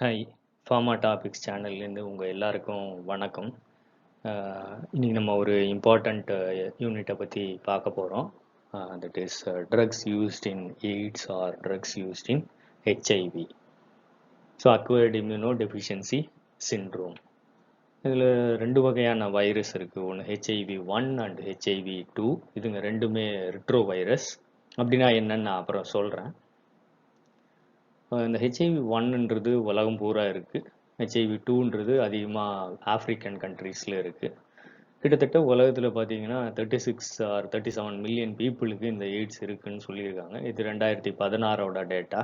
Hi! Pharma topics சேனல்லேருந்து உங்க எல்லாருக்கும் வணக்கம். இன்னைக்கு நம்ம ஒரு இம்பார்ட்டண்ட் யூனிட்ட பத்தி பார்க்க போறோம். That is drugs used in AIDS are drugs used in HIV. So acquired immunodeficiency syndrome. இதில் 2 வகையான வைரஸ் இருக்கு. ஒன்று HIV-1 அண்ட் HIV-2. இதுங்க ரெண்டுமே ரிட்ரோ வைரஸ். அப்படின்னா என்னன்னு நான் அப்புறம் சொல்கிறேன். இந்த HIV-1ன்றது உலகம் பூரா இருக்குது. HIV-2ன்றது அதிகமாக ஆஃப்ரிக்கன் கண்ட்ரீஸில் இருக்குது. கிட்டத்தட்ட உலகத்தில் பார்த்தீங்கன்னா 36 ஆர் 37 மில்லியன் பீப்புளுக்கு இந்த எய்ட்ஸ் இருக்குன்னு சொல்லியிருக்காங்க. இது 2016ஓட டேட்டா.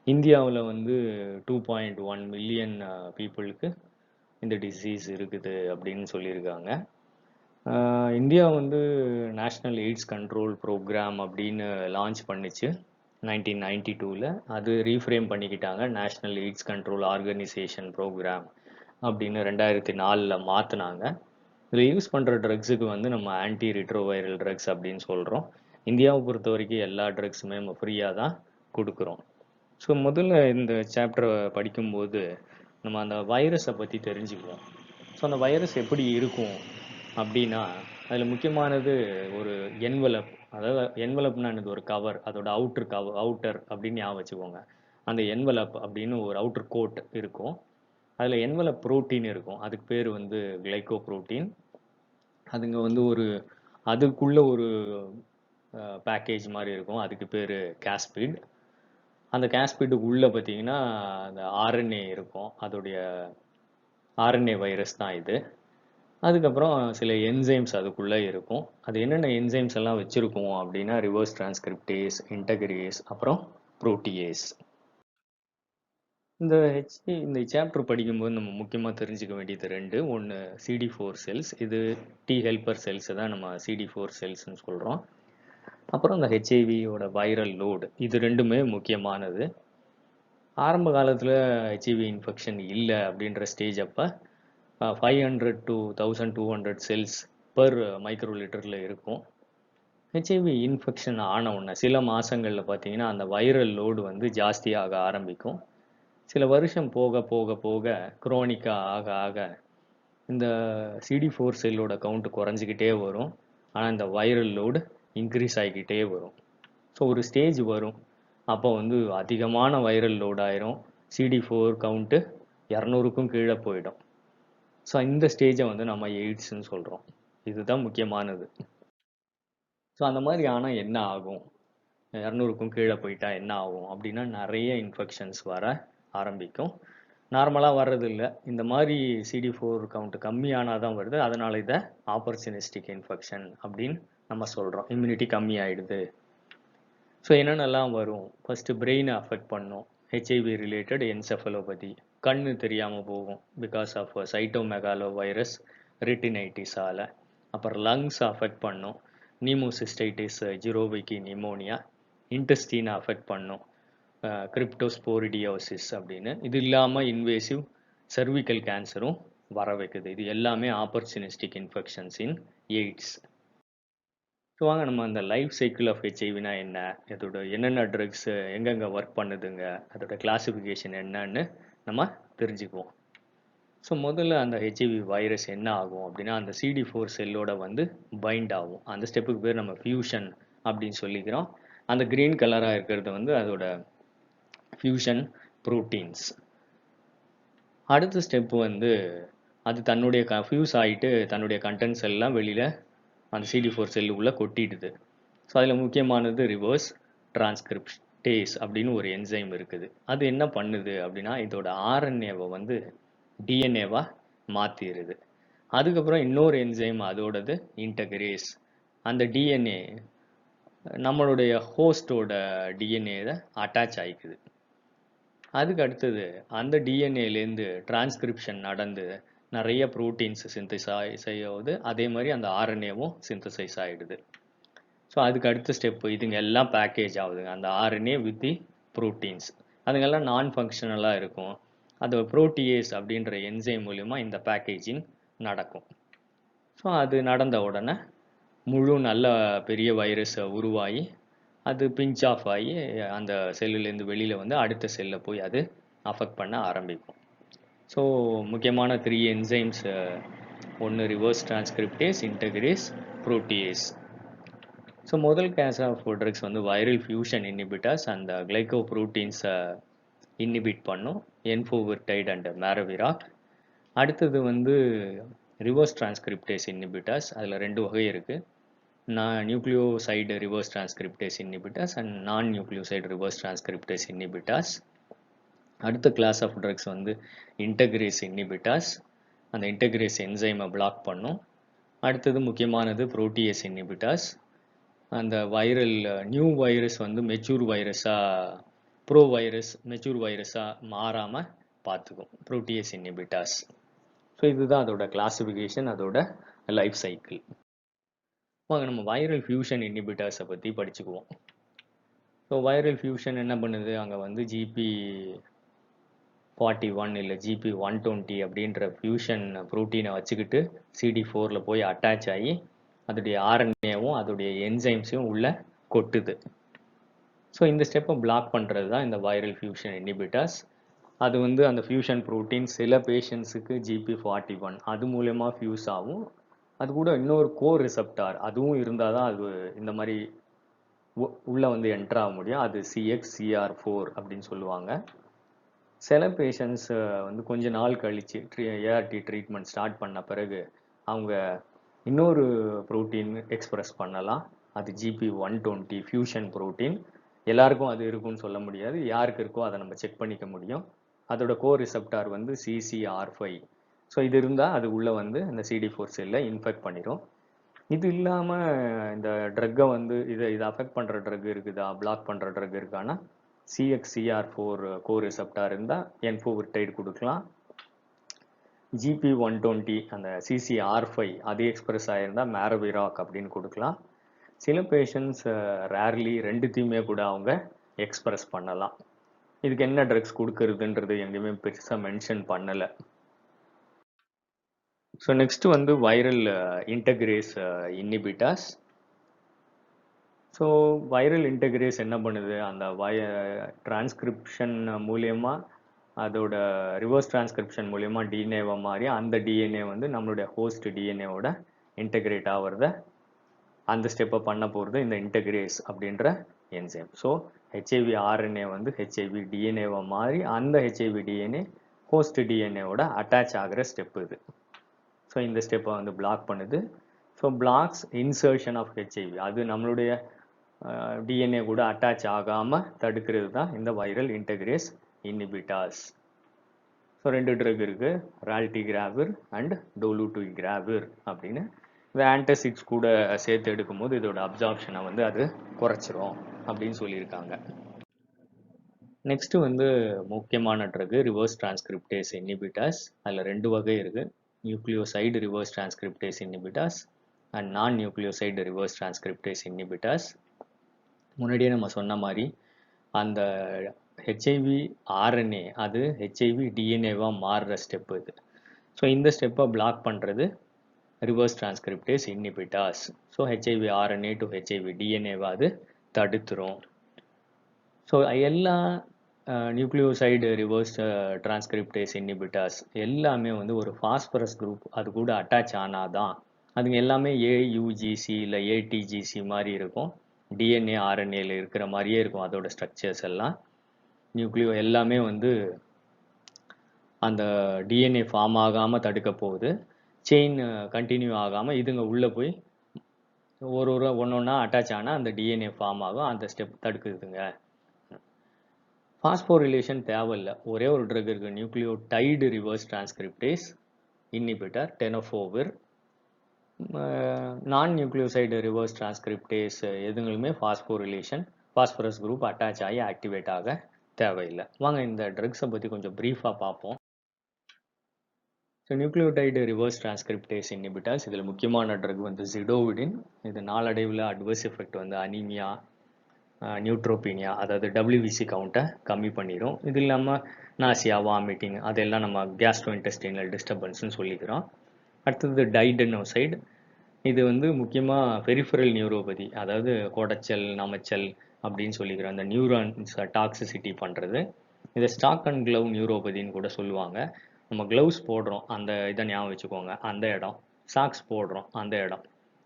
இந்தியாவில் வந்து 2.1 மில்லியன் பீப்புளுக்கு இந்த டிசீஸ் இருக்குது அப்படின்னு சொல்லியிருக்காங்க. இந்தியா வந்து நேஷ்னல் எய்ட்ஸ் கண்ட்ரோல் ப்ரோக்ராம் அப்படின்னு லான்ச் பண்ணிச்சு 1992ல். அது ரீஃப்ரேம் பண்ணிக்கிட்டாங்க, national AIDS control organisation programme அப்படின்னு 2004ல் மாற்றினாங்க. இதில் யூஸ் பண்ணுற ட்ரக்ஸுக்கு வந்து நம்ம ஆன்டி ரிட்ரோவைரல் ட்ரக்ஸ் அப்படின்னு சொல்கிறோம். இந்தியாவை பொறுத்த வரைக்கும் எல்லா ட்ரக்ஸுமே நம்ம ஃப்ரீயாக தான் கொடுக்குறோம். ஸோ முதல்ல இந்த சாப்டரை படிக்கும்போது நம்ம அந்த வைரஸை பற்றி தெரிஞ்சுக்குவோம். ஸோ அந்த வைரஸ் எப்படி இருக்கும் அப்படின்னா, அதில் முக்கியமானது ஒரு என்வலப். அதாவது என்வலப்னா என்னது? ஒரு கவர். அதோட அவுட்டர் அப்படின்னு ஞாபகம் வச்சுக்கோங்க. அந்த என்வலப் அப்படின்னு ஒரு அவுட்டர் கோட் இருக்கும். அதில் என்வலப் புரோட்டீன் இருக்கும். அதுக்கு பேர் வந்து கிளைகோ புரோட்டீன். அதுங்க வந்து அதுக்குள்ள ஒரு பேக்கேஜ் மாதிரி இருக்கும். அதுக்கு பேர் கேஸ்பிட். அந்த கேஸ்பிட்டுக்கு உள்ளே பார்த்தீங்கன்னா அந்த ஆர்என்ஏ இருக்கும். அதோடைய ஆர்என்ஏ வைரஸ் தான் இது. அதுக்கப்புறம் சில என்சைம்ஸ் அதுக்குள்ளே இருக்கும். அது என்னென்ன என்சைம்ஸ் எல்லாம் வச்சுருக்கோம் அப்படின்னா ரிவர்ஸ் டிரான்ஸ்கிரிப்டேஸ், இன்டகிரேஸ், அப்புறம் புரோட்டியேஸ். இந்த சாப்டர் படிக்கும்போது நம்ம முக்கியமாக தெரிஞ்சுக்க வேண்டியது 2. ஒன்று CD4 செல்ஸ். இது டி ஹெல்பர் செல்ஸை தான் நம்ம CD4 செல்ஸ்ன்னு சொல்கிறோம். அப்புறம் இந்த ஹெச்ஐவியோட வைரல் லோடு. இது ரெண்டுமே முக்கியமானது. ஆரம்ப காலத்தில் ஹெச்ஐவி இன்ஃபெக்ஷன் இல்லை அப்படின்ற ஸ்டேஜ் அப்போ 500 to 1200 செல்ஸ் பர் மைக்ரோ லிட்டரில் இருக்கும். ஹெச்ஐவி இன்ஃபெக்ஷன் ஆன உடனே சில மாதங்களில் பார்த்தீங்கன்னா அந்த வைரல் லோடு வந்து ஜாஸ்தியாக ஆரம்பிக்கும். சில வருஷம் போக போக போக குரோனிக்காக ஆக ஆக இந்த CD4 செல்லோட கவுண்ட் குறைஞ்சிக்கிட்டே வரும். ஆனால் இந்த வைரல் லோடு இன்க்ரீஸ் ஆகிக்கிட்டே வரும். ஸோ ஒரு ஸ்டேஜ் வரும், அப்போ வந்து அதிகமான வைரல் லோட் ஆயிரும். CD4 கவுண்ட்டு 200க்கும் கீழே போயிடும். ஸோ இந்த ஸ்டேஜை வந்து நம்ம எய்ட்ஸ்ன்னு சொல்கிறோம். இதுதான் முக்கியமானது. ஸோ அந்த மாதிரி ஆனால் என்ன ஆகும்? 200க்கும் கீழே போயிட்டா என்ன ஆகும் அப்படின்னா நிறைய இன்ஃபெக்ஷன்ஸ் வர ஆரம்பிக்கும். நார்மலாக வர்றதில்ல. இந்த மாதிரி CD4 கவுண்ட் கம்மியானால் தான் வருது. அதனால் இதை ஆப்பர்ச்சுனிஸ்டிக் இன்ஃபெக்ஷன் அப்படின்னு நம்ம சொல்கிறோம். இம்யூனிட்டி கம்மி ஆகிடுது. ஸோ என்னென்னலாம் வரும்? ஃபஸ்ட்டு பிரெயினை அஃபெக்ட் பண்ணும். HIV related encephalopathy. கண்ணு தெரியாமல் போகும் பிகாஸ் ஆஃப் சைட்டோமெகாலோ வைரஸ் ரெட்டினைட்டிஸால். அப்புறம் லங்ஸ் அஃபெக்ட் பண்ணும். நிமோசிஸ்டைட்டிஸ், ஜிரோவிக்கி நிமோனியா. இன்டெஸ்டீனை அஃபெக்ட் பண்ணும், கிரிப்டோஸ்போரிடியோசிஸ் அப்படின்னு. இது இல்லாமல் இன்வேசிவ் சர்விக்கல் கேன்சரும் வர வைக்குது. இது எல்லாமே ஆப்பர்ச்சுனிஸ்டிக் இன்ஃபெக்ஷன்ஸ் இன் எய்ட்ஸ். ஸோ வாங்க நம்ம அந்த லைஃப் சைக்கிள் ஆஃப் ஹெச்ஐவினா என்ன, அதோட என்னென்ன ட்ரக்ஸ் எங்கெங்கே ஒர்க் பண்ணுதுங்க, அதோட கிளாசிஃபிகேஷன் என்னன்னு நம்ம தெரிஞ்சுக்குவோம். ஸோ முதல்ல அந்த ஹெச்ஐவி வைரஸ் என்ன ஆகும் அப்படின்னா அந்த CD4 செல்லோட வந்து பைண்ட் ஆகும். அந்த ஸ்டெப்புக்கு பேர் நம்ம ஃபியூஷன் அப்படின்னு சொல்லிக்கிறோம். அந்த கிரீன் கலராக இருக்கிறது வந்து அதோட ஃபியூஷன் ப்ரோட்டீன்ஸ். அடுத்த ஸ்டெப் வந்து அது தன்னுடைய ஃபியூஸ் ஆகிட்டு தன்னுடைய கண்டென்ட்ஸ் எல்லாம் வெளியில் அந்த CD4 செல்லுக்குள்ளே கொட்டிடுது. ஸோ அதில் முக்கியமானது ரிவர்ஸ் டிரான்ஸ்கிரிப்டேஸ் அப்படின்னு ஒரு என்சைம் இருக்குது. அது என்ன பண்ணுது அப்படின்னா இதோட ஆர்என்ஏவை வந்து டிஎன்ஏவாக மாற்றிடுது. அதுக்கப்புறம் இன்னொரு என்சைம் அதோடது இன்டகிரேஸ். அந்த டிஎன்ஏ நம்மளுடைய ஹோஸ்டோட டிஎன்ஏவை அட்டாச் ஆகிக்குது. அதுக்கு அடுத்தது அந்த டிஎன்ஏலேருந்து டிரான்ஸ்கிரிப்ஷன் நடந்து நிறைய ப்ரோட்டீன்ஸ் சிந்தசைஸ் ஆகுது. அதே மாதிரி அந்த ஆர்என்ஏவும் சிந்தசைஸ் ஆகிடுது. ஸோ அதுக்கு அடுத்த ஸ்டெப்பு இதுங்க எல்லாம் பேக்கேஜ் ஆகுதுங்க. அந்த ஆர்என்ஏ வித் தி ப்ரோட்டீன்ஸ் அதுங்கெல்லாம் நான் ஃபங்க்ஷனலாக இருக்கும். அது புரோட்டியேஸ் அப்படின்ற என்சைம் மூலிமா இந்த பேக்கேஜிங் நடக்கும். ஸோ அது நடந்த உடனே முழு நல்ல பெரிய வைரஸை உருவாகி அது பிஞ்ச் ஆஃப் ஆகி அந்த செல்லுலேருந்து வெளியில் வந்து அடுத்த செல்லில் போய் அது அஃபெக்ட் பண்ண ஆரம்பிக்கும். ஸோ முக்கியமான 3 என்சைம்ஸ், ஒன்று ரிவர்ஸ் டிரான்ஸ்கிரிப்டேஸ், இன்டகிரேஸ், புரோட்டியேஸ். ஸோ முதல் கிளாஸ் ஆஃப் ட்ரக்ஸ் வந்து வைரல் ஃபியூஷன் இன்ஹிபிட்டர்ஸ் அந்த கிளைகோப்ரோட்டீன்ஸை இன்ஹிபிட் பண்ணும், என்ஃபோவிர்டைட் அண்ட் மேரவிராக். அடுத்தது வந்து ரிவர்ஸ் டிரான்ஸ்கிரிப்டேஸ் இன்ஹிபிட்டர்ஸ், அதில் 2 வகை இருக்குது. Nucleoside reverse transcriptase inhibitors and நான் நியூக்ளியோசைடு ரிவர்ஸ் டிரான்ஸ்கிரிப்டேஸ் இன்ஹிபிட்டர்ஸ். அடுத்த கிளாஸ் ஆஃப் ட்ரக்ஸ் வந்து இன்டகிரேஸ் இன்ஹிபிட்டர்ஸ், அந்த இன்டகிரேஸ் என்சைமை பிளாக் பண்ணும். அடுத்தது முக்கியமானது புரோட்டியேஸ் இன்ஹிபிட்டர்ஸ், அந்த வைரல் நியூ வைரஸ் வந்து மெச்சூர் வைரஸாக, ப்ரோ வைரஸ் மெச்சூர் வைரஸாக மாறாமல் பார்த்துக்கும், புரோட்டியேஸ் இன்ஹிபிட்டர்ஸ். ஸோ இதுதான் அதோட கிளாசிஃபிகேஷன், அதோட லைஃப் சைக்கிள். வாங்க நம்ம வைரல் ஃபியூஷன் இன்ஹிபிட்டர்ஸை பற்றி படிச்சுக்குவோம். ஸோ வைரல் ஃபியூஷன் என்ன பண்ணுது, அங்கே வந்து GP41 இல்லை GP120 அப்படின்ற ஃபியூஷன் ப்ரோட்டீனை வச்சுக்கிட்டு CD4ல் போய் அட்டாச் ஆகி அதோடைய ஆர்என்ஏவும் அதோடைய என்சைம்ஸையும் உள்ள கொட்டுது. ஸோ இந்த ஸ்டெப்பை பிளாக் பண்ணுறது தான் இந்த வைரல் ஃபியூஷன் இன்ஹிபிட்டர்ஸ். அது வந்து அந்த ஃபியூஷன் ப்ரோட்டீன் சில பேஷண்ட்ஸுக்கு GP41 அது மூலயமா ஃபியூஸ் ஆகும். அது கூட இன்னொரு கோர் ரிசெப்டார் அதுவும் இருந்தால் தான் அது இந்த மாதிரி உள்ளே வந்து என்டர் ஆக முடியும். அது CXCR4 அப்படின்னு சொல்லுவாங்க. சில பேஷண்ட்ஸ் வந்து கொஞ்ச நாள் கழித்து ART ட்ரீட்மெண்ட் ஸ்டார்ட் பண்ண பிறகு அவங்க இன்னொரு ப்ரோட்டீன் எக்ஸ்பிரஸ் பண்ணலாம். அது GP120 ஃபியூஷன் ப்ரோட்டீன். எல்லாருக்கும் அது இருக்குன்னு சொல்ல முடியாது, யாருக்கு இருக்கோ அதை நம்ம செக் பண்ணிக்க முடியும். அதோட கோர் ரிசெப்டார் வந்து CCR5. ஸோ இது இருந்தால் அது உள்ளே வந்து இந்த CD4 செல்லை இன்ஃபெக்ட் பண்ணிடும். இது இல்லாமல் இந்த ட்ரக்கை வந்து இதை அஃபெக்ட் பண்ணுற ட்ரக் இருக்குதா, பிளாக் பண்ணுற ட்ரக் இருக்கான்னா CXCR4 கோர் ரிசெப்டார் இருந்தால் என்ஃபோவிர்டைட் கொடுக்கலாம். GP120 அந்த CCR5 அது எக்ஸ்பிரஸ் ஆகிருந்தால் மேரவிராக் அப்படின்னு கொடுக்கலாம். சில பேஷண்ட்ஸ் ரேர்லி ரெண்டுத்தையுமே கூட அவங்க எக்ஸ்பிரஸ் பண்ணலாம். இதுக்கு என்ன ட்ரக்ஸ் கொடுக்கறதுன்றது எங்கேயுமே பெருசாக மென்ஷன் பண்ணலை. ஸோ நெக்ஸ்ட் வந்து வைரல் இன்டகிரேஸ் இன்ஹிபிட்டர்ஸ். ஸோ வைரல் இன்டகிரேஸ் என்ன பண்ணுது, அந்த டிரான்ஸ்கிரிப்ஷன் மூலயமா அதோட ரிவர்ஸ் டிரான்ஸ்கிரிப்ஷன் மூலயமா டிஎன்ஏவை மாறி அந்த டிஎன்ஏ வந்து நம்மளுடைய ஹோஸ்ட் டிஎன்ஏவோட இன்டகிரேட் ஆகிறத அந்த ஸ்டெப்பை பண்ண போகிறது இந்த இன்டகிரேஸ் அப்படின்ற என்சைம். ஸோ HIV RNA வந்து HIV டிஎன்ஏவை மாறி அந்த HIV டிஎன்ஏ ஹோஸ்ட் டிஎன்ஏவோட அட்டாச் ஆகிற ஸ்டெப் இது. ஸோ இந்த ஸ்டெப்பை வந்து பிளாக் பண்ணுது. So blocks insertion of HIV, அது நம்மளுடைய டிஎன்ஏ கூட அட்டாச் ஆகாமல் தடுக்கிறது தான் இந்த வைரல் இன்டகிரேஸ் இன்ஹிபிட்டர்ஸ். ஸோ 2 ட்ரக் இருக்குது, ரால்டிகிராவிர் அண்ட் டோலுட்டிகிராவிர் அப்படின்னு. இந்த ஆன்டாசிட்ஸ் கூட சேர்த்து எடுக்கும்போது இதோட அப்சார்ப்ஷனை வந்து அது குறைச்சிரும் அப்படின்னு சொல்லியிருக்காங்க. நெக்ஸ்ட்டு வந்து முக்கியமான ட்ரக்கு ரிவர்ஸ் டிரான்ஸ்கிரிப்டேஸ் இன்ஹிபிட்டர்ஸ். அதில் 2 வகை இருக்குது, nucleoside reverse transcriptase inhibitors and நான் நியூக்ளியோசைடு ரிவர்ஸ் டிரான்ஸ்கிரிப்டேஸ் இன்ஹிபிட்டர்ஸ். முன்னாடியே நம்ம சொன்ன மாதிரி அந்த HIV RNA அது HIV டிஎன்ஏவாக மாறுற ஸ்டெப் இது. ஸோ இந்த ஸ்டெப்பை பிளாக் பண்ணுறது reverse transcriptase inhibitors. So HIV RNA to HIV டிஎன்ஏவை அது தடுத்துரும். ஸோ எல்லா நியூக்ளியோசைடு ரிவர்ஸ் டிரான்ஸ்கிரிப்டேஸ் இன்ஹிபிட்டர்ஸ் எல்லாமே வந்து ஒரு ஃபாஸ்பரஸ் குரூப் அது கூட அட்டாச் ஆனாதான். அதுங்க எல்லாமே AUGC இல்லை ATGC மாதிரி இருக்கும், டிஎன்ஏ RNAல இருக்கிற மாதிரியே இருக்கும் அதோட ஸ்ட்ரக்சர்ஸ் எல்லாம். நியூக்ளியோ எல்லாமே வந்து அந்த டிஎன்ஏ ஃபார்ம் ஆகாமல் தடுக்க போகுது, செயின் கண்டினியூ ஆகாமல் இதுங்க உள்ளே போய் ஒன்றா அட்டாச் ஆனால் அந்த டிஎன்ஏ ஃபார்ம் ஆகும், அந்த ஸ்டெப் தடுக்குதுங்க. பாஸ்போரிலேஷன் தேவையில்லை, ஒரே ஒரு ட்ரக் இருக்குது, nucleotide reverse transcriptase inhibitor tenofovir. Non nucleoside reverse transcriptase எதுங்களுமே பாஸ்பரஸ் குரூப் அட்டாச் ஆகி ஆக்டிவேட் ஆக தேவையில்லை. வாங்க இந்த ட்ரக்ஸை பற்றி கொஞ்சம் ப்ரீஃபாக பார்ப்போம். So nucleotide reverse transcriptase inhibitors, இதில் முக்கியமான ட்ரக் வந்து ஜிடோவிடின். இது நாளடைவில் அட்வர்ஸ் எஃபெக்ட் வந்து அனீமியா, நியூட்ரோபீனியா, அதாவது WBC கவுண்ட்டை கம்மி பண்ணிடும். இது இல்லாமல் நாசியா, வாமிட்டிங் அதெல்லாம் நம்ம கேஸ்ட்ரோ இன்டெஸ்டைனல் டிஸ்டர்பன்ஸ்னு சொல்லிக்கிறோம். அடுத்தது டைடனோசைடு, இது வந்து முக்கியமாக பெரிஃபரல் நியூரோபதி, அதாவது கோடச்சல், நமச்சல் அப்படின்னு சொல்லிக்கிறோம், அந்த நியூரான்ஸ் டாக்ஸிசிட்டி பண்ணுறது. இதை ஸ்டாக் அண்ட் க்ளவ் நியூரோபதின்னு கூட சொல்லுவாங்க. நம்ம க்ளவுஸ் போடுறோம் அந்த இதை ஞாபகம் வச்சுக்கோங்க, அந்த இடம். சாக்ஸ் போடுறோம் அந்த இடம்.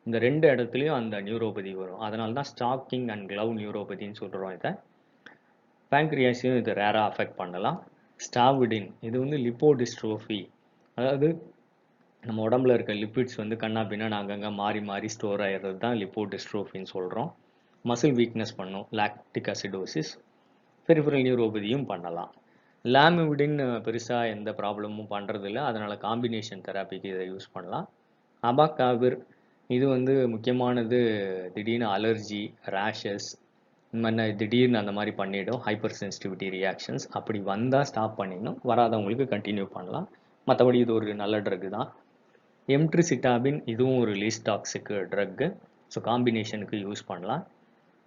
இந்த 2 இடத்துலையும் அந்த நியூரோபதி வரும். அதனால தான் ஸ்டாக்கிங் அண்ட் க்ளவ் நியூரோபதின்னு சொல்கிறோம் இதை. பேங்க்ரியாஸையும் இது ரேராக அஃபெக்ட் பண்ணலாம். ஸ்டாவிடின் இது வந்து லிப்போடிஸ்ட்ரோஃபி, அதாவது நம்ம உடம்புல இருக்க லிப்பிட்ஸ் வந்து கண்ணா பின்னா அங்கங்கே மாறி மாறி ஸ்டோர் ஆகிடுறது தான் லிப்போடிஸ்ட்ரோஃபின்னு சொல்கிறோம். மசில் வீக்னஸ் பண்ணும், லாக்டிக் அசிடோசிஸ். பெரிஃபரல் நியூரோபதியும் பண்ணலாம். லாமிவிடின் பெருசாக எந்த ப்ராப்ளமும் பண்ணுறதில்ல, அதனால் காம்பினேஷன் தெராப்பிக்கு இதை யூஸ் பண்ணலாம். அபாகாவிர் இது வந்து முக்கியமானது, திடீர்னு அலர்ஜி, ரேஷஸ் இந்த மாதிரி திடீர்னு அந்த மாதிரி பண்ணிவிடும், ஹைப்பர் சென்சிட்டிவிட்டி ரியாக்ஷன்ஸ். அப்படி வந்தால் ஸ்டாப் பண்ணிடணும், வராதவங்களுக்கு கண்டினியூ பண்ணலாம். மற்றபடி இது ஒரு நல்ல ட்ரக்கு தான். எம்ட்ரிசிட்டாபின் இதுவும் ஒரு லீஸ்ட் டாக்ஸிக் ட்ரக்கு, ஸோ காம்பினேஷனுக்கு யூஸ் பண்ணலாம்.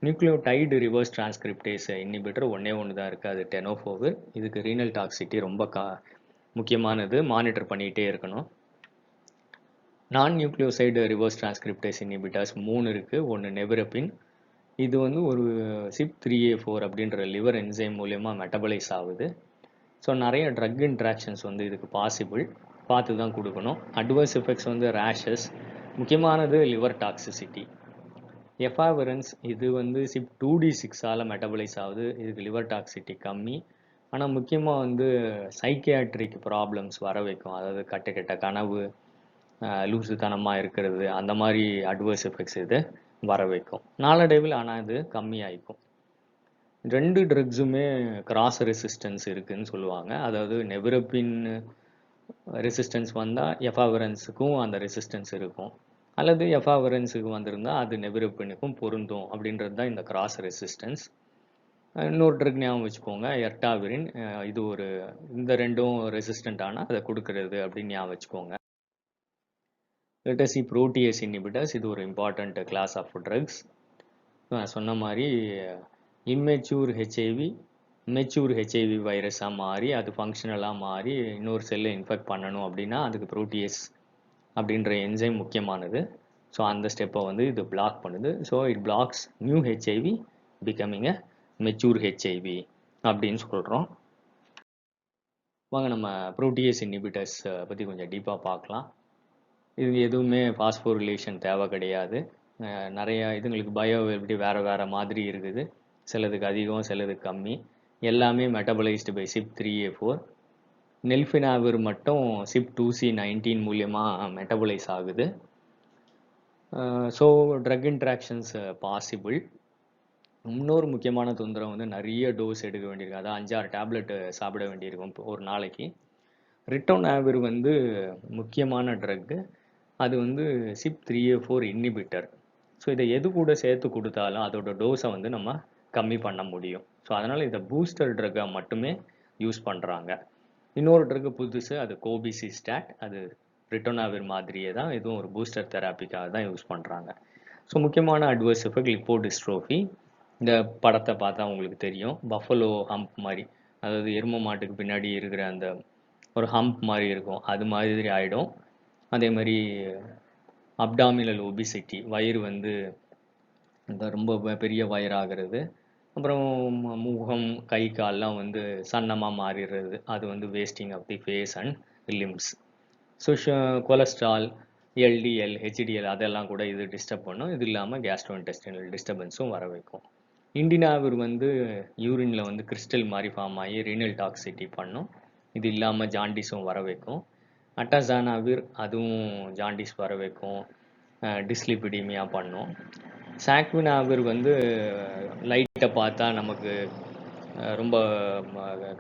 நியூக்ளியோடைடு ரிவர்ஸ் டிரான்ஸ்கிரிப்டேஸ் இன்ஹிபிட்டர் ஒன்று தான் இருக்குது, அது டெனோஃபோவிர். இதுக்கு ரீனல் டாக்ஸிட்டி ரொம்ப முக்கியமானது, மானிட்டர் பண்ணிகிட்டே இருக்கணும். நான் நியூக்ளியோசைடு ரிவர்ஸ் டிரான்ஸ்கிரிப்டேஸ் இன்ஹிபிட்டர்ஸ் 3 இருக்குது. ஒன்று நெவிரபின், இது வந்து ஒரு CYP3A4 அப்படின்ற லிவர் என்சைம் மூலயமா மெட்டபலைஸ் ஆகுது. ஸோ நிறைய ட்ரக் இன்ட்ராக்ஷன்ஸ் வந்து இதுக்கு பாசிபிள், பார்த்து தான் கொடுக்கணும். அட்வர்ஸ் எஃபெக்ட்ஸ் வந்து ரேஷஸ், முக்கியமானது லிவர் டாக்ஸிசிட்டி. எஃபாவிரன்ஸ் இது வந்து CYP2D6ஆல் மெட்டபலைஸ் ஆகுது, இதுக்கு லிவர் டாக்ஸிட்டி கம்மி. ஆனால் முக்கியமாக வந்து சைக்கியாட்ரிக் ப்ராப்ளம்ஸ் வர வைக்கும், அதாவது கெட்ட கனவு, லூசுத்தனமாக இருக்கிறது, அந்த மாதிரி அட்வர்ஸ் எஃபெக்ட்ஸ் இது வர வைக்கும். நாளடைவில் ஆனால் இது கம்மியாயிக்கும். 2 ட்ரக்ஸுமே கிராஸ் ரெசிஸ்டன்ஸ் இருக்குதுன்னு சொல்லுவாங்க. அதாவது நெவிரபின் ரெசிஸ்டன்ஸ் வந்தால் எஃபாவிரன்ஸுக்கும் அந்த ரெசிஸ்டன்ஸ் இருக்கும், அல்லது எஃபாவிரன்ஸுக்கு வந்திருந்தால் அது நெவிரபினுக்கும் பொருந்தும் அப்படின்றது தான் இந்த கிராஸ் ரெசிஸ்டன்ஸ். இன்னொரு ட்ரக் ஞாபகம் வச்சுக்கோங்க, எர்டாவிரின். இது ஒரு இந்த 2ம் ரெசிஸ்டன்ட் ஆனால் அதை கொடுக்கறது அப்படின்னு ஞாபகம் வச்சுக்கோங்க. Let us see protease inhibitors. இது ஒரு இம்பார்ட்டண்ட் கிளாஸ் ஆஃப் ட்ரக்ஸ். நான் சொன்ன மாதிரி இம்மெச்சூர் ஹெச்ஐவி மெச்சூர் ஹெச்ஐவி வைரஸாக மாறி அது ஃபங்க்ஷனலாக மாறி இன்னொரு செல்லை இன்ஃபெக்ட் பண்ணணும் அப்படின்னா அதுக்கு ப்ரோட்டியேஸ் அப்படின்ற என்சைம் முக்கியமானது. ஸோ அந்த ஸ்டெப்பை வந்து இது பிளாக் பண்ணுது. So it blocks new HIV becoming a mature HIV அப்படின்னு சொல்கிறோம். வாங்க நம்ம ப்ரோட்டியேஸ் இன்ஹிபிட்டர்ஸ் பற்றி கொஞ்சம் டீப்பாக பார்க்கலாம். இது எதுவுமே பாஸ்போரிலேஷன் தேவை கிடையாது. நிறைய இதுங்களுக்கு பயோஅவைலபிலிட்டி வேறு மாதிரி இருக்குது, சிலதுக்கு அதிகம் சிலதுக்கு கம்மி. எல்லாமே மெட்டபலைஸ்டு பை CYP3A4. நெல்ஃபினாவிர் மட்டும் CYP2C19 மூலியமாக மெட்டபலைஸ் ஆகுது. So drug interactions possible. இன்னொரு முக்கியமான தொந்தரவு வந்து நிறைய டோஸ் எடுக்க வேண்டியிருக்கும், அதாவது 5-6 டேப்லெட் சாப்பிட வேண்டியிருக்கும் ஒரு நாளைக்கு. ரிட்டோனாவிர் வந்து முக்கியமான ட்ரக்கு, அது வந்து CYP3A4 இன்ஹிபிட்டர். ஸோ இதை எது கூட சேர்த்து கொடுத்தாலும் அதோட டோஸை வந்து நம்ம கம்மி பண்ண முடியும். ஸோ அதனால் இதை பூஸ்டர் ட்ரக்காக மட்டுமே யூஸ் பண்ணுறாங்க. இன்னொரு ட்ரக்கு புதுசு, அது கோபிசிஸ்டாட். அது ரிட்டோனாவிர் மாதிரியே தான், இதுவும் ஒரு பூஸ்டர் தெராப்பிக்காக தான் யூஸ் பண்ணுறாங்க. ஸோ முக்கியமான அட்வர்ஸ் எஃபெக்ட் லிப்போடிஸ்ட்ரோஃபி. இந்த படத்தை பார்த்தா உங்களுக்கு தெரியும், பஃபலோ ஹம்ப் மாதிரி, அதாவது எரும மாட்டுக்கு பின்னாடி இருக்கிற அந்த ஒரு ஹம்ப் மாதிரி இருக்கும், அது மாதிரி ஆகிடும். அதே மாதிரி அப்டாமினல் ஒபிசிட்டி, வயிறு வந்து இந்த ரொம்ப பெரிய வயிறாகிறது. அப்புறம் முகம் கை கால்லாம் வந்து சன்னமாக மாறிடுறது, அது வந்து wasting of the face and limbs. So cholesterol, LDL, HDL அதெல்லாம் கூட இது டிஸ்டர்ப் பண்ணும். இது இல்லாமல் கேஸ்ட்ரோஇன்டெஸ்டினல் டிஸ்டர்பன்ஸும் வர வைக்கும். இண்டினாவிர் வந்து யூரினில் வந்து கிறிஸ்டல் மாதிரி ஃபார்ம் ஆகி ரீனல் டாக்ஸிட்டி பண்ணும். இது இல்லாமல் ஜாண்டிஸும் வர வைக்கும். அட்டாசானாவிர் அதுவும் ஜாண்டிஸ் வர வைக்கும், டிஸ்லிபிடீமியா பண்ணும். சாக்வினாவிர் வந்து லைட்டை பார்த்தா நமக்கு ரொம்ப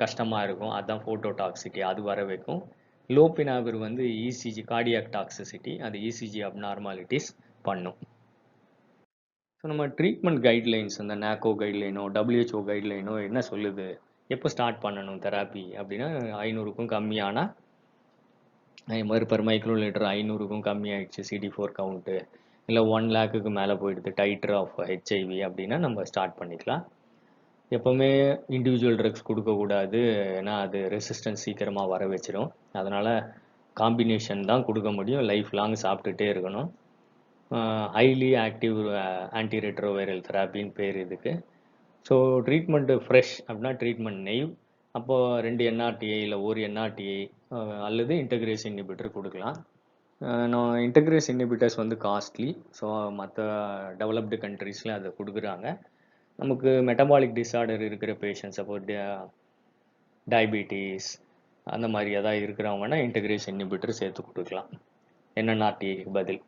கஷ்டமாக இருக்கும், அதுதான் ஃபோட்டோடாக்சிட்டி, அது வர வைக்கும். லோபினாவிர் வந்து ECG கார்டியாக் டாக்ஸிசிட்டி, அது ECG அப்நார்மாலிட்டிஸ் பண்ணும். ஸோ நம்ம ட்ரீட்மெண்ட் கைட்லைன்ஸ், அந்த NACO கைட்லைனோ WHO கைட்லைனோ என்ன சொல்லுது, எப்போ ஸ்டார்ட் பண்ணணும் தெராப்பி அப்படின்னா, 500க்கும் கம்மியான பெர் மைக்ரோ லிட்டர் 500க்கும் கம்மியாயிடுச்சு CD4 கவுண்ட்டு, இல்லை 1 லேக்குக்கு மேலே போயிடுது டைட்டர் ஆஃப் HIV அப்படின்னா நம்ம ஸ்டார்ட் பண்ணிக்கலாம். எப்போவுமே இண்டிவிஜுவல் ட்ரக்ஸ் கொடுக்கக்கூடாது, ஏன்னா அது ரெசிஸ்டன்ஸ் சீக்கிரமாக வர வச்சிடும். அதனால் காம்பினேஷன் தான் கொடுக்க முடியும், லைஃப் லாங் சாப்பிட்டுட்டே இருக்கணும். ஹைலி ஆக்டிவ் ஆன்டிரெட்ரோவைரல் தெராப்பின்னு பேர் இதுக்கு. ஸோ ட்ரீட்மெண்ட்டு ஃப்ரெஷ் அப்படின்னா ட்ரீட்மெண்ட் நெய்வ், அப்போ 2 என்ஆர்டிஐ இல்லை ஒரு என்ஆர்டிஐ அல்லது இன்டகிரேஸ் இன்ஹிபிட்டர் கொடுக்கலாம். நான் இன்டகிரேஸ் இன்ஹிபிட்டர்ஸ் வந்து காஸ்ட்லி. ஸோ மற்ற டெவலப்டு கண்ட்ரீஸில் அதை கொடுக்குறாங்க. நமக்கு மெட்டபாலிக் டிஸார்டர் இருக்கிற பேஷண்ட்ஸ், அப்போ டயபிட்டிஸ் அந்த மாதிரி ஏதாவது இருக்கிறவங்கன்னா இன்டகிரேஸ் இன்ஹிபிட்டர் சேர்த்து கொடுக்கலாம் என்என்ஆர்டிஐக்கு பதில்.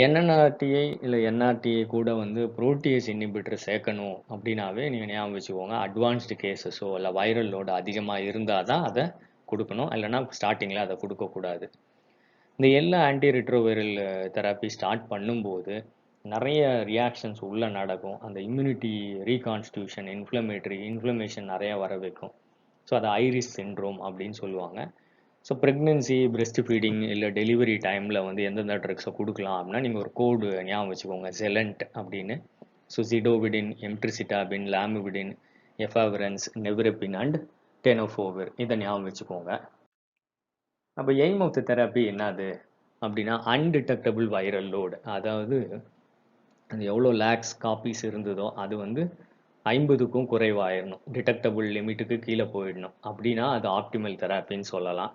என்என்ஆர்டிஐ இல்லை என்ஆர்டிஐ கூட வந்து புரோட்டியேஸ் இன்ஹிபிட்டர் சேர்க்கணும் அப்படின்னாவே நீங்கள் ஞாபகம் வச்சுக்கோங்க, அட்வான்ஸ்டு கேசஸோ இல்லை வைரல் லோடு அதிகமாக இருந்தால் தான் அதை கொடுக்கணும், இல்லைனா ஸ்டார்டிங்கில் அதை கொடுக்கக்கூடாது. இந்த எல்லா ஆன்டி ரெட்ரோவைரல் தெராப்பி ஸ்டார்ட் பண்ணும்போது நிறைய ரியாக்ஷன்ஸ் உள்ளே நடக்கும். அந்த இம்யூனிட்டி ரீகான்ஸ்டியூஷன், இன்ஃப்ளமேஷன் நிறையா வர வைக்கும். ஸோ அதை ஐரிஸ் சிண்ட்ரோம் அப்படின்னு சொல்லுவாங்க. ஸோ ப்ரெக்னென்சி, பிரெஸ்ட் ஃபீடிங் இல்லை டெலிவரி டைமில் வந்து எந்தெந்த ட்ரக்ஸை கொடுக்கலாம் அப்படின்னா நீங்கள் ஒரு கோடு ஞாபகம் வச்சுக்கோங்க, செலண்ட் அப்படின்னு. ஸோ சிடோவிடின், எம்ட்ரிசிட்டாபின், லாமிவிடின், எஃபாவிரன்ஸ், நெவிரபின் அண்ட் டெனோஃபோவிர், இதை ஞாபகம் வச்சுக்கோங்க. அப்போ எய்ம் ஆஃப் த தெராப்பி என்னது அப்படின்னா அன்டிடெக்டபிள் வைரல் லோடு. அதாவது அது எவ்வளோ லேக்ஸ் காப்பீஸ் இருந்ததோ அது வந்து 50க்கும் குறைவாயிடணும், டிடெக்டபிள் லிமிட்டுக்கு கீழே போயிடணும். அப்படின்னா அது ஆப்டிமல் தெராப்பின்னு சொல்லலாம்.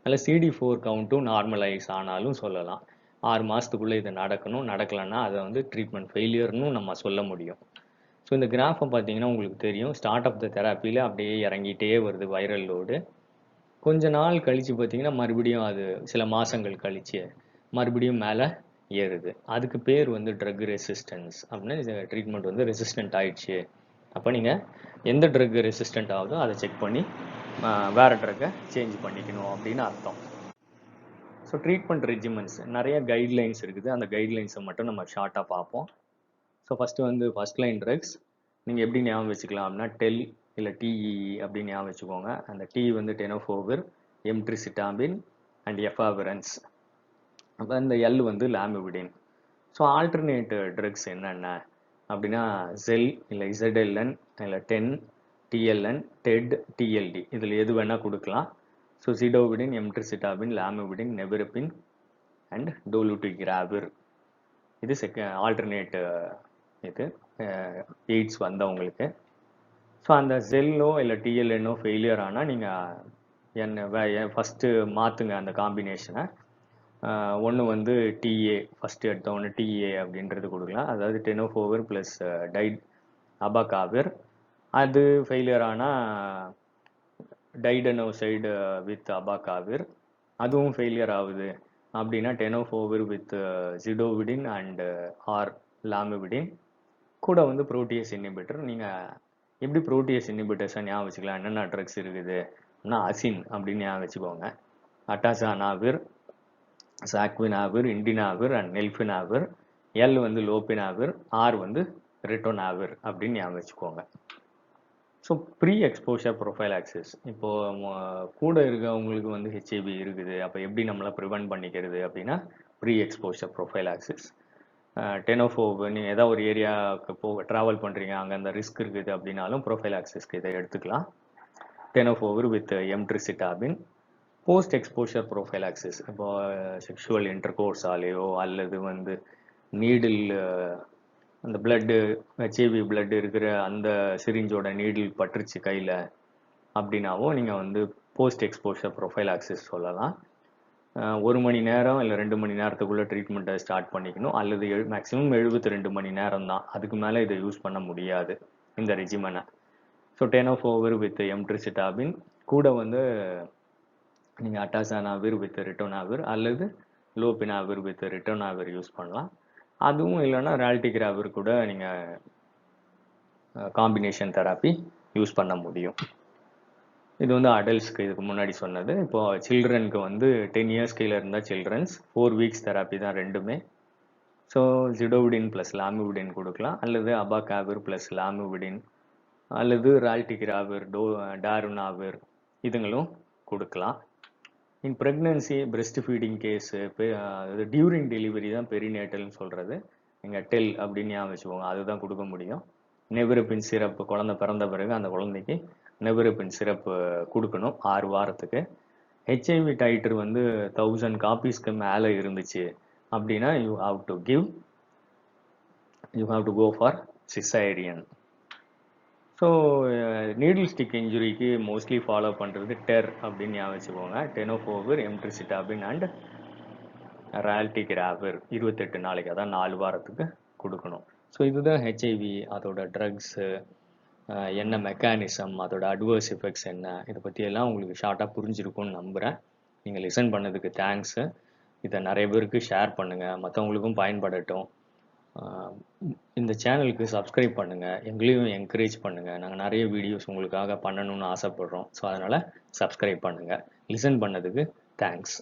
அதில் CD4 கவுண்ட்டும் நார்மலைஸ் ஆனாலும் சொல்லலாம். 6 மாதத்துக்குள்ளே இது நடக்கணும், நடக்கலைன்னா அதை வந்து ட்ரீட்மெண்ட் ஃபெயிலியர்னு நம்ம சொல்ல முடியும். ஸோ இந்த கிராஃபை பார்த்தீங்கன்னா உங்களுக்கு தெரியும், ஸ்டார்ட் ஆஃப் த தெராப்பியில் அப்படியே இறங்கிட்டே வருது வைரல் லோடு. கொஞ்ச நாள் கழித்து பார்த்தீங்கன்னா மறுபடியும் அது சில மாதங்கள் கழித்து மறுபடியும் மேலே ஏறுது. அதுக்கு பேர் வந்து ட்ரக் ரெசிஸ்டன்ஸ். அப்படின்னா ட்ரீட்மெண்ட் வந்து ரெசிஸ்டன்ட் ஆயிடுச்சு. அப்போ நீங்கள் எந்த ட்ரக் ரெசிஸ்டன்ட் ஆகுதோ அதை செக் பண்ணி வேறு ட்ரக்கை சேஞ்ச் பண்ணிக்கணும் அப்படின்னு அர்த்தம். ஸோ ட்ரீட்மெண்ட் ரெஜிமெண்ட்ஸ் நிறைய கைட்லைன்ஸ் இருக்குது. அந்த கைட்லைன்ஸை மட்டும் நம்ம ஷார்ட்டாக பார்ப்போம். ஸோ ஃபஸ்ட்டு வந்து ஃபஸ்ட் லைன் ட்ரக்ஸ் நீங்கள் எப்படி ஞாபகம் வச்சுக்கலாம் அப்படின்னா டெல் இல்லை டிஇஇ அப்படின்னு ஞாபகம் வச்சுக்கோங்க. அந்த டி வந்து டெனோஃபோவிர், எம்ட்ரிசிட்டாபின் அண்ட் எஃபாவிரன்ஸ். அப்போ இந்த எல் வந்து லாமிவிடின். ஸோ ஆல்டர்னேட் ட்ரக்ஸ் என்னென்ன அப்படின்னா ZEL இல்லை ZLN இல்லை டென், TLN, TED, TLD, இதில் எது வேணால் கொடுக்கலாம். ஸோ சிடோவிடின், எம்ட்ரிசிட்டாபின், லாமிவிடின், நெவிரபின் அண்ட் டோலுட்டிகிராவிர், இது ஆல்டர்னேட் இது எய்ட்ஸ் வந்தவங்களுக்கு. ஸோ அந்த ZEL-ஓ இல்லை TLN-ஓ ஃபெயிலியர் ஆனால் நீங்கள் ஃபஸ்ட்டு மாற்றுங்க அந்த காம்பினேஷனை. ஒன்று வந்து டிஏ, ஃபஸ்ட்டு எடுத்த ஒன்று டிஏ அப்படின்றது கொடுக்கலாம். அதாவது டெனோஃபோவிர் ப்ளஸ் அபாகாவிர். அது ஃபெயிலியர் ஆனால் டைடனோசைடு வித் அபாகாவிர். அதுவும் ஃபெயிலியர் ஆகுது அப்படின்னா டெனோஃபோவிர் வித் சிடோவிடின் அண்ட் ஆர் லாமிவிடின். கூட வந்து புரோட்டியேஸ் இன்ஹிபிட்டர். நீங்கள் எப்படி புரோட்டியேஸ் இன்ஹிபிட்டர்ஸை ஞாபகம் வச்சுக்கலாம், என்னென்ன ட்ரக்ஸ் இருக்குது அப்படின்னா அசின் அப்படின்னு ஞாபகம் வச்சுக்கோங்க. அட்டாசானாவிர், சாக்வினாவிர், இண்டினாவிர் அண்ட் நெல்ஃபினாவிர். எல் வந்து லோபினாவிர், ஆர் வந்து ரிட்டோனாவிர் அப்படின்னு ஞாபகம் வச்சுக்கோங்க. So pre exposure prophylaxis. இப்போது கூட இருக்கவங்களுக்கு வந்து ஹெச்ஐவி இருக்குது, அப்போ எப்படி நம்மளை ப்ரிவென்ட் பண்ணிக்கிறது அப்படின்னா ப்ரீ எக்ஸ்போஷர் ப்ரொஃபைலாக்சிஸ். டெனோஃபோவிர், நீங்கள் ஏதாவது ஒரு ஏரியாவுக்கு ட்ராவல் பண்ணுறீங்க, அங்கே அந்த ரிஸ்க் இருக்குது அப்படின்னாலும் ப்ரொஃபைலாக்சிஸ்க்கு இதை எடுத்துக்கலாம். Tenofovir with emtricitabine. Post exposure prophylaxis, இப்போ செக்ஷுவல் இன்டர்கோர்ஸாலேயோ அல்லது வந்து நீடில், அந்த பிளட்டு ஹெச்ஐவி பிளட் இருக்கிற அந்த சிரிஞ்சோட நீடில் பட்டுருச்சு கையில் அப்படின்னாவோ நீங்கள் வந்து போஸ்ட் எக்ஸ்போஷர் ப்ரொஃபைலாக்சிஸ் சொல்லலாம். 1 மணி நேரம் இல்லை 2 மணி நேரத்துக்குள்ளே ட்ரீட்மெண்ட்டை ஸ்டார்ட் பண்ணிக்கணும். அல்லது மேக்ஸிமம் 72 மணி நேரம் தான், அதுக்கு மேலே இதை யூஸ் பண்ண முடியாது இந்த ரெஜிமனை. ஸோ டெனோஃபோவிர் வித் எம்ட்ரிசிட்டாபின் கூட வந்து நீங்கள் அட்டாசானாவிர் வித் ரிட்டோனாவிர் அல்லது லோபினாவிர் வித் ரிட்டோனாவிர் யூஸ் பண்ணலாம். அதுவும் இல்லைன்னா ரால்டிகிராவிர் கூட நீங்கள் காம்பினேஷன் தெராப்பி யூஸ் பண்ண முடியும். இது வந்து அடல்ட்ஸ்க்கு இதுக்கு முன்னாடி சொன்னது. இப்போது சில்ட்ரனுக்கு வந்து 10 இயர்ஸ் கீழே இருந்தால் சில்ட்ரன்ஸ் 4 வீக்ஸ் தெராப்பி தான் ரெண்டுமே. ஸோ சிடோவிடின் ப்ளஸ் லாமிவிடின் கொடுக்கலாம், அல்லது அபாகாவிர் ப்ளஸ் லாமிவிடின் அல்லது ரால்டிகிராவிர், டாருனாவிர் இதுங்களும் கொடுக்கலாம். இன் ப்ரெக்னன்சி, பிரெஸ்ட் ஃபீடிங் கேஸு, அது டியூரிங் டெலிவரி தான் பெரிநேட்டல்னு சொல்கிறது. நீங்கள் டெல் அப்படின்னு ஞாபகம் வச்சுக்கோங்க, அதுதான் கொடுக்க முடியும். நெவிரபின் சிரப்பு, குழந்தை பிறந்த பிறகு அந்த குழந்தைக்கு நெவிரபின் சிரப்பு கொடுக்கணும் 6 வாரத்துக்கு. ஹெச்ஐவி டைட்டர் வந்து 1000 காப்பீஸ்க்கு மேலே இருந்துச்சு அப்படின்னா you have to go for caesarean. So needle stick இன்ஜுரிக்கு மோஸ்ட்லி ஃபாலோ பண்ணுறது டெர் அப்படின்னு ஞாபகம் வச்சுக்கோங்க. டெனோஃபோவிர், எம்ட்ரிசிட்டாபின் அண்ட் ரால்டிகிராவிர் 28 நாளைக்கு, அதான் 4 வாரத்துக்கு கொடுக்கணும். ஸோ இதுதான் ஹெச்ஐவி, அதோட ட்ரக்ஸு, என்ன மெக்கானிசம், அதோட அட்வர்ஸ் எஃபெக்ட்ஸ் என்ன, இதை பற்றியெல்லாம் உங்களுக்கு ஷார்ட்டாக புரிஞ்சிருக்கும்னு நம்புகிறேன். நீங்கள் லிசன் பண்ணதுக்கு தேங்க்ஸு. இதை நிறைய பேருக்கு ஷேர் பண்ணுங்கள், மற்றவங்களுக்கும் பயன்படட்டும். இந்த சேனலுக்கு சப்ஸ்கிரைப் பண்ணுங்கள், எங்களையும் என்கரேஜ் பண்ணுங்கள். நாங்கள் நிறைய வீடியோஸ் உங்களுக்காக பண்ணணும்னு ஆசைப்படுறோம். ஸோ அதனால் சப்ஸ்கிரைப் பண்ணுங்கள். லிசன் பண்ணதுக்கு தேங்க்ஸ்.